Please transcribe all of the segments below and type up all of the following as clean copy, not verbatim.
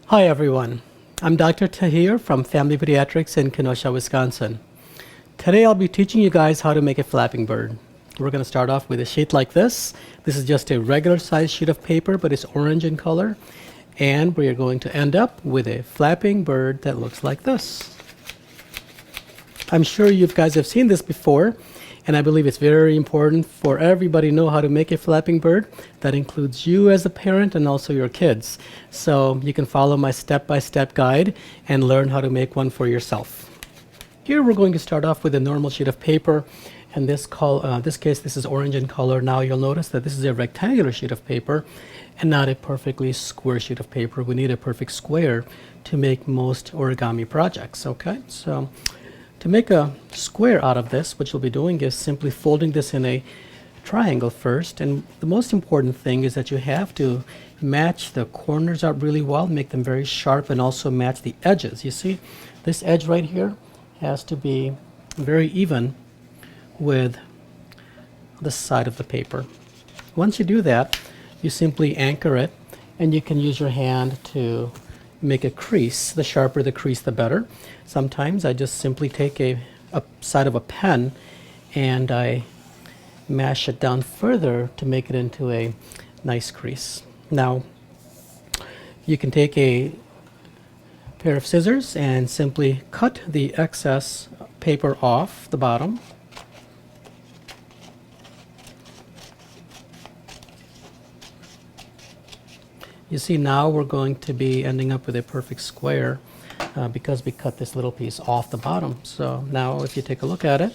Hi everyone, I'm Dr. Tahir from Family Pediatrics in Kenosha, Wisconsin. Today I'll be teaching you guys how to make a flapping bird. We're going to start off with a sheet like this. This is just a regular size sheet of paper, but it's orange in color. And we are going to end up with a flapping bird that looks like this. I'm sure you guys have seen this before, and I believe it's very important for everybody to know how to make a flapping bird. That includes you as a parent and also your kids. So you can follow my step-by-step guide and learn how to make one for yourself. Here we're going to start off with a normal sheet of paper. In this case, this is orange in color. Now you'll notice that this is a rectangular sheet of paper and not a perfectly square sheet of paper. We need a perfect square to make most origami projects, okay? So to make a square out of this, what you'll be doing is simply folding this in a triangle first. And the most important thing is that you have to match the corners out really well, make them very sharp, and also match the edges. You see, this edge right here has to be very even with the side of the paper. Once you do that, you simply anchor it, and you can use your hand to make a crease. The sharper the crease, the better. Sometimes I just simply take a side of a pen and I mash it down further to make it into a nice crease. Now, you can take a pair of scissors and simply cut the excess paper off the bottom. You see, now we're going to be ending up with a perfect square because we cut this little piece off the bottom. So now if you take a look at it,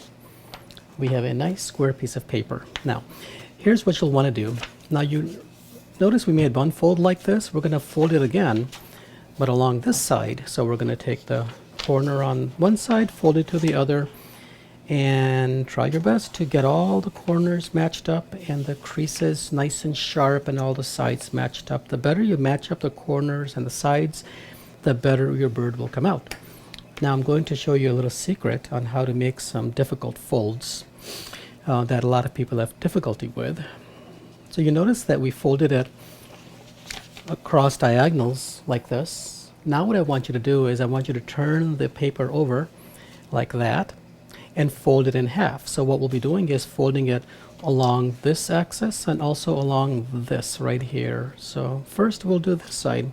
we have a nice square piece of paper. Now, here's what you'll want to do. Now you notice we made one fold like this. We're going to fold it again, but along this side. So we're going to take the corner on one side, fold it to the other, and try your best to get all the corners matched up and the creases nice and sharp and all the sides matched up. The better you match up the corners and the sides, the better your bird will come out. Now I'm going to show you a little secret on how to make some difficult folds that a lot of people have difficulty with. So you notice that we folded it across diagonals like this. Now what I want you to do is I want you to turn the paper over like that and fold it in half. So what we'll be doing is folding it along this axis and also along this right here. So first we'll do this side.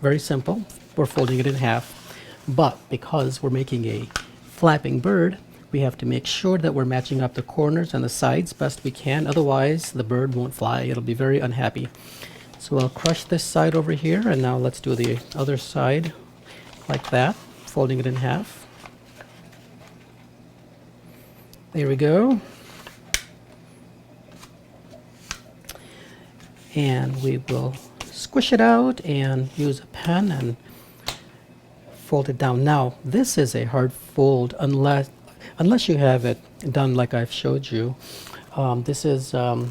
Very simple. We're folding it in half. But because we're making a flapping bird, we have to make sure that we're matching up the corners and the sides best we can. Otherwise, the bird won't fly. It'll be very unhappy. So I'll crush this side over here, and now let's do the other side like that, folding it in half. There we go. And we will squish it out and use a pen and fold it down. Now, this is a hard fold unless you have it done like I've showed you. This is a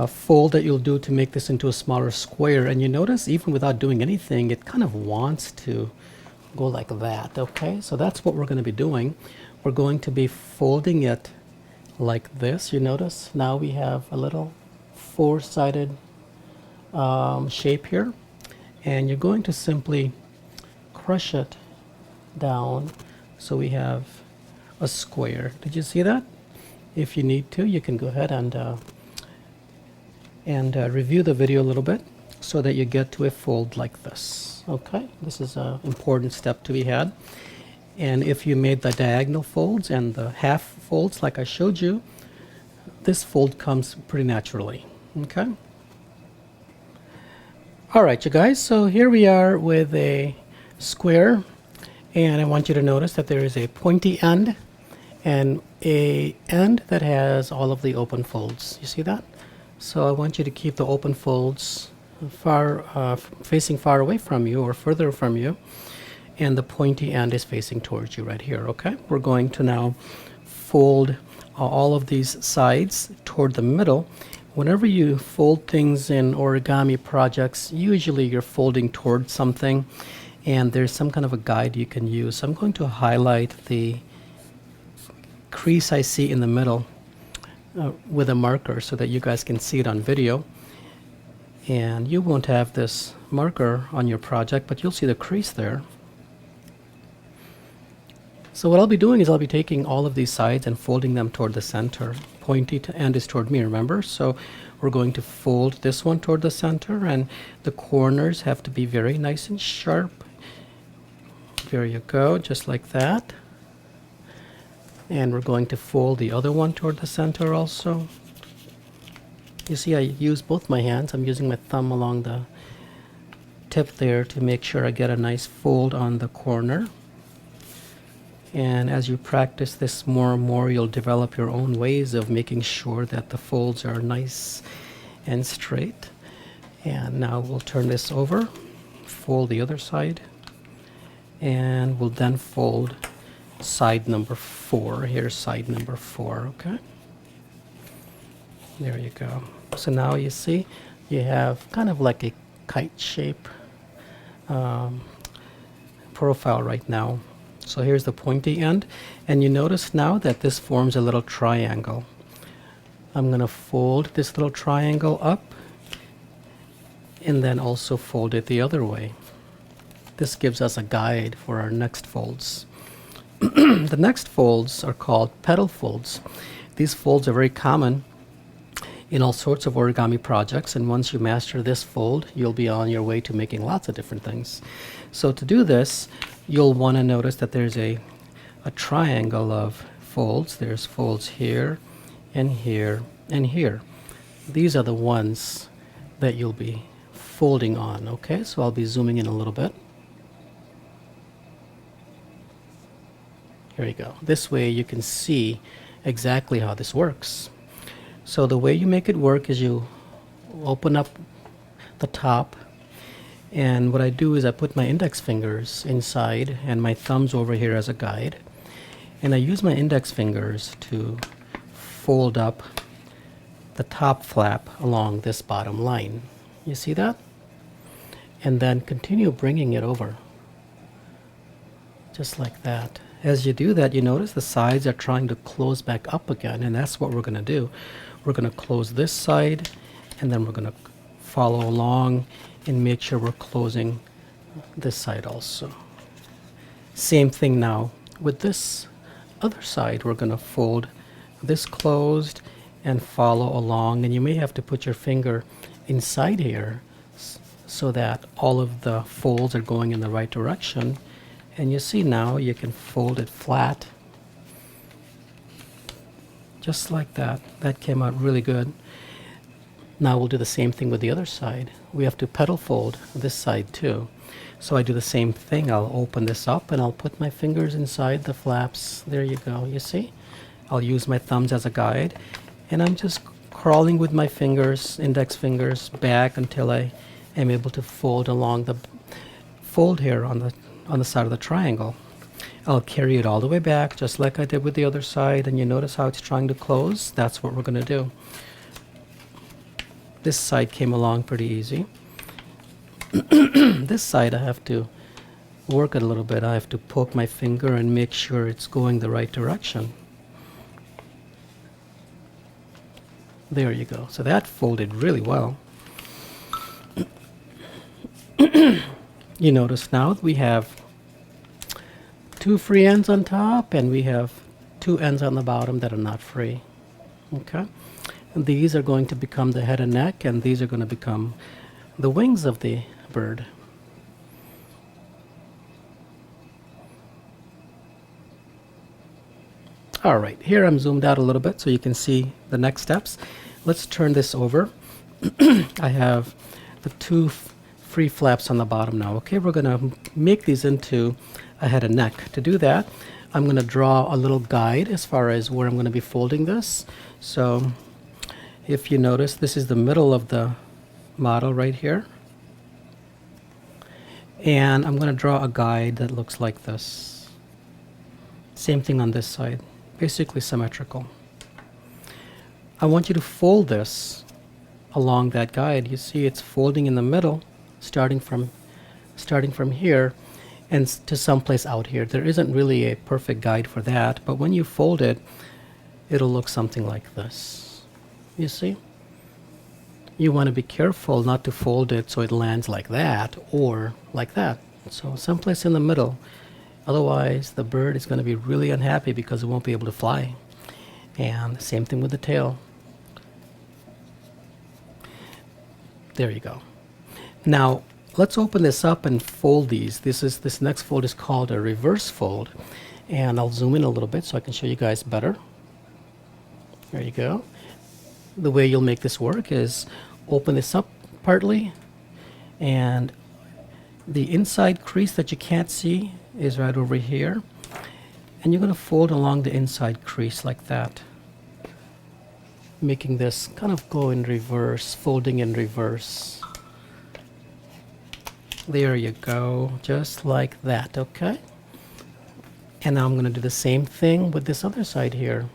fold that you'll do to make this into a smaller square. And you notice even without doing anything, it kind of wants to go like that, okay? So that's what we're going to be doing. We're going to be folding it like this. You notice now we have a little four-sided shape here, and you're going to simply crush it down so we have a square. Did you see that? If you need to, you can go ahead and review the video a little bit so that you get to a fold like this. Okay, this is an important step to be had. And if you made the diagonal folds and the half folds like I showed you, this fold comes pretty naturally. Okay. All right, you guys, so here we are with a square, and I want you to notice that there is a pointy end and a end that has all of the open folds. You see that? So I want you to keep the open folds facing far away from you or further from you, and the pointy end is facing towards you right here, okay? We're going to now fold all of these sides toward the middle. Whenever you fold things in origami projects, usually you're folding toward something, and there's some kind of a guide you can use. So I'm going to highlight the crease I see in the middle with a marker so that you guys can see it on video. And you won't have this marker on your project, but you'll see the crease there. So what I'll be doing is I'll be taking all of these sides and folding them toward the center. Pointy end is toward me, remember? So we're going to fold this one toward the center, and the corners have to be very nice and sharp. There you go, just like that. And we're going to fold the other one toward the center also. You see, I use both my hands. I'm using my thumb along the tip there to make sure I get a nice fold on the corner. And as you practice this more and more, you'll develop your own ways of making sure that the folds are nice and straight. And now we'll turn this over, fold the other side, and we'll then fold side number 4. Here's side number 4, okay? There you go. So now you see you have kind of like a kite shape profile right now. So here's the pointy end, and you notice now that this forms a little triangle. I'm going to fold this little triangle up and then also fold it the other way. This gives us a guide for our next folds. The next folds are called petal folds. These folds are very common in all sorts of origami projects, and once you master this fold, you'll be on your way to making lots of different things. So to do this, you'll want to notice that there's a triangle of folds. There's folds here and here and here. These are the ones that you'll be folding on, okay? So I'll be zooming in a little bit. Here you go. This way you can see exactly how this works. So the way you make it work is you open up the top, and what I do is I put my index fingers inside and my thumbs over here as a guide, and I use my index fingers to fold up the top flap along this bottom line. You see that? And then continue bringing it over just like that. As you do that, you notice the sides are trying to close back up again, and that's what we're going to do. We're going to close this side, and then we're going to follow along and make sure we're closing this side also. Same thing now with this other side. We're going to fold this closed and follow along, and you may have to put your finger inside here so that all of the folds are going in the right direction. And you see now you can fold it flat just like that. That came out really good. Now we'll do the same thing with the other side. We have to petal fold this side too. So I do the same thing. I'll open this up and I'll put my fingers inside the flaps. There you go, you see? I'll use my thumbs as a guide, and I'm just crawling with my fingers, index fingers, back until I am able to fold along the fold here on the side of the triangle. I'll carry it all the way back just like I did with the other side, and you notice how it's trying to close? That's what we're going to do. This side came along pretty easy. This side I have to work it a little bit. I have to poke my finger and make sure it's going the right direction. There you go. So that folded really well. You notice now we have 2 free ends on top, and we have 2 ends on the bottom that are not free. Okay? And these are going to become the head and neck, and these are going to become the wings of the bird. All right, here I'm zoomed out a little bit so you can see the next steps. Let's turn this over. I have the 2 free flaps on the bottom now. Okay, we're going to make these into a head and neck. To do that, I'm going to draw a little guide as far as where I'm going to be folding this. So if you notice, this is the middle of the model right here. And I'm going to draw a guide that looks like this. Same thing on this side, basically symmetrical. I want you to fold this along that guide. You see it's folding in the middle, starting from here and to someplace out here. There isn't really a perfect guide for that, but when you fold it, it'll look something like this. You see? you want to be careful not to fold it so it lands like that or like that. So someplace in the middle. Otherwise, the bird is going to be really unhappy because it won't be able to fly. And same thing with the tail. There you go. Now, let's open this up and fold these. This next fold is called a reverse fold. And I'll zoom in a little bit so I can show you guys better. There you go. The way you'll make this work is open this up partly, and the inside crease that you can't see is right over here. And you're going to fold along the inside crease like that, making this kind of go in reverse, folding in reverse. There you go, just like that, okay? And now I'm going to do the same thing with this other side here.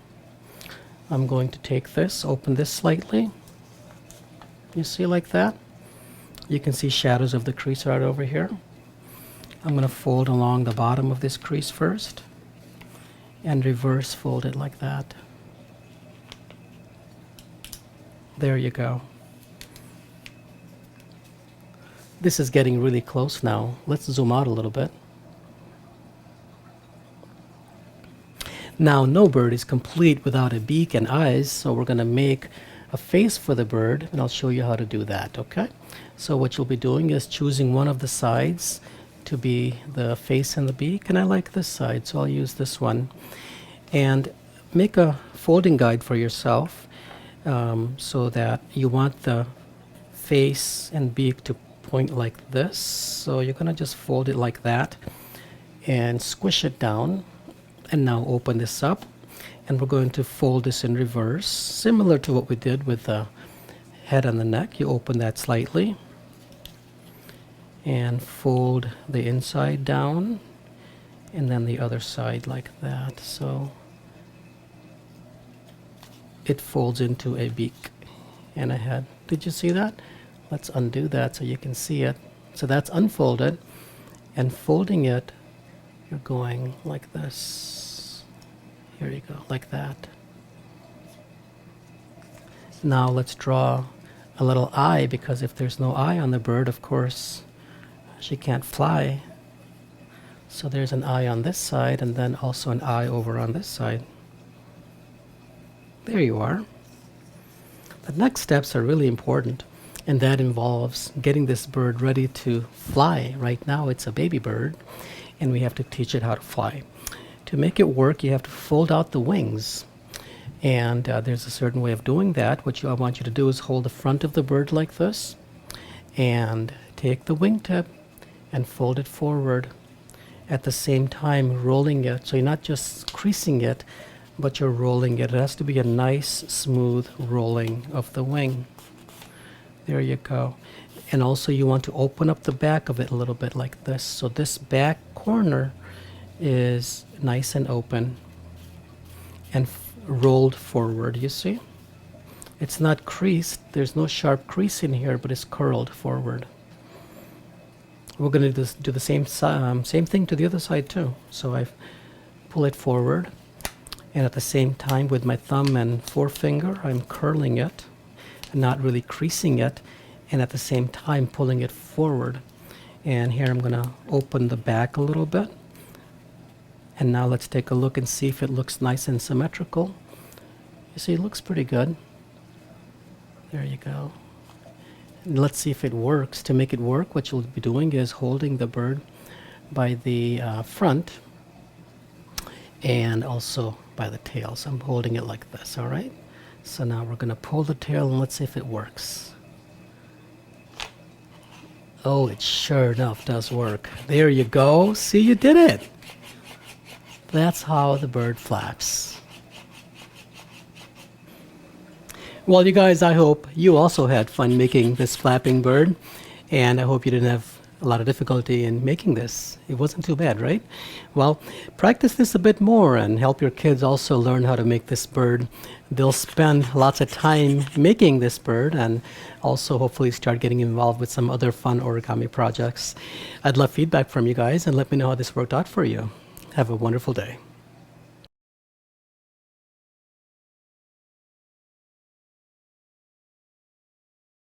I'm going to take this, open this slightly. You see, like that? You can see shadows of the crease right over here. I'm going to fold along the bottom of this crease first and reverse fold it like that. There you go. This is getting really close now. Let's zoom out a little bit. Now, no bird is complete without a beak and eyes, so we're going to make a face for the bird, and I'll show you how to do that, okay? So what you'll be doing is choosing one of the sides to be the face and the beak, and I like this side, so I'll use this one. And make a folding guide for yourself so that you want the face and beak to point like this. So you're going to just fold it like that and squish it down. And now open this up, and we're going to fold this in reverse, similar to what we did with the head and the neck. You open that slightly and fold the inside down, and then the other side like that. So it folds into a beak and a head. Did you see that? Let's undo that so you can see it. So that's unfolded, and folding it, you're going like this. Here you go, like that. Now let's draw a little eye, because if there's no eye on the bird, of course, she can't fly. So there's an eye on this side, and then also an eye over on this side. There you are. The next steps are really important, and that involves getting this bird ready to fly. Right now it's a baby bird, and we have to teach it how to fly. To make it work, you have to fold out the wings, and there's a certain way of doing that. What I want you to do is hold the front of the bird like this, and take the wingtip and fold it forward, at the same time rolling it. So you're not just creasing it, but you're rolling it. It has to be a nice, smooth rolling of the wing. There you go. And also you want to open up the back of it a little bit like this. So this back corner is nice and open and rolled forward, you see? It's not creased. There's no sharp crease in here, but it's curled forward. We're going to do the same thing to the other side too. So I pull it forward, and at the same time with my thumb and forefinger, I'm curling it, not really creasing it, and at the same time pulling it forward. And here I'm going to open the back a little bit. And now let's take a look and see if it looks nice and symmetrical. You see, it looks pretty good. There you go. And let's see if it works. To make it work, what you'll be doing is holding the bird by the front and also by the tail. So I'm holding it like this, all right? So now we're going to pull the tail, and let's see if it works. Oh, it sure enough does work. There you go. See, you did it. That's how the bird flaps. Well, you guys, I hope you also had fun making this flapping bird, and I hope you didn't have a lot of difficulty in making this. It wasn't too bad, right? Well, practice this a bit more and help your kids also learn how to make this bird. They'll spend lots of time making this bird, and also hopefully start getting involved with some other fun origami projects. I'd love feedback from you guys, and let me know how this worked out for you. Have a wonderful day.